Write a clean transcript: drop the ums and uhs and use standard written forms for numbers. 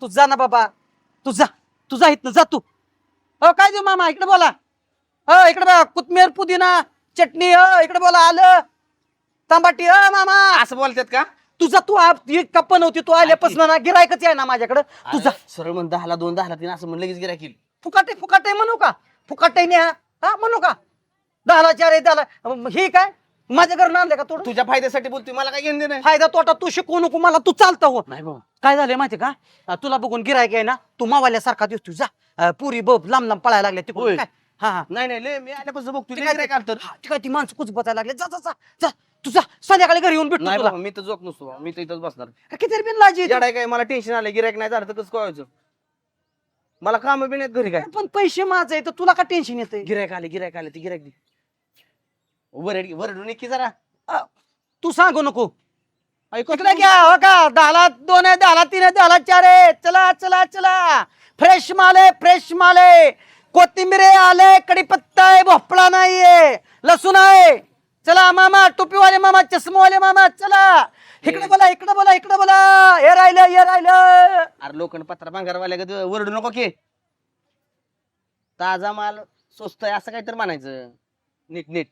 तू जा ना बाबा, तू जा, तू जा इथनं, जा तू. काय देऊ मामा, इकडे बोला. इकडे बघा, कोथमीर पुदिना चटणी, इकडे बोला, आलं तांबाटी. मामा असं बोलतात का? तुझा तू कप्प नव्हती, तू आल्यापासून ना गिरायकच आहे ना माझ्याकडे. तुझा सरळ म्हण 10 ला 2, 10 ला 3 असं म्हणलं लगेच गिरायक येईल. फुकाटे फुकाटे म्हणू का? फुकाटे नाही हा म्हणू का? 10ला 4 आहे, 10ला हे काय माझ्या घरून आणलं का थोडं? तुझ्या फायद्यासाठी बोलतोय, मला काय घेणं देणं नाही. फायदा तोटा तू शिकवू नको मला, तू चालतं हो. नाही बाबा, काय झालंय माहिती का? तुला बघून गिरायक आहे ना, तू मावाल्यासारखा दिसतो. जा पुरी बघ लांब लांब पळायला लागले तिकडून. होय. काय हा नाही नाही लय मी आल्यापासून बघतोय ती लय काय गिरायक आलं तर. काय ती माणसं कुच बसायला लागले. जा जा जा जा, तुझा संध्याकाळी घरी येऊन भेटतो नाही तुला. बाबा, मी तर झोप नसतो बाबा, मी तर इथंच बसणार. किती बिन लाजी येते. येडाय काय, मला टेन्शन आलं, गिरायक नाही झालं तर कसं कळायचं? मला काम बी नाहीत घरी काय. पण पैसे माझे आहे तर तुला का टेन्शन येते? गिरायक आले ती गिरायक दे. वरडून की जरा. तू सांगू नको. ऐकू इकडे घ्या, हो का? 10ला 2 आहे, 10ला 3 आहे, 10ला 4 आहे. चला चला चला, फ्रेश माल आहे, फ्रेश माल आहे. कोथिंबीर आले, कडीपत्ता आहे, भोपळा नाहीये, लसूण आहे. चला मामा, टोपीवाले मामा, चष्मावाले मामा, चला इकडे बोला, इकडे बोला, इकडे बोला. हे राहिलं, हे राहिलं. अरे लोखंड पत्रा भांगारवाल्या वरडू नको की. ताजा माल स्वस्त आहे असं काहीतरी म्हणायचं. नीट नीट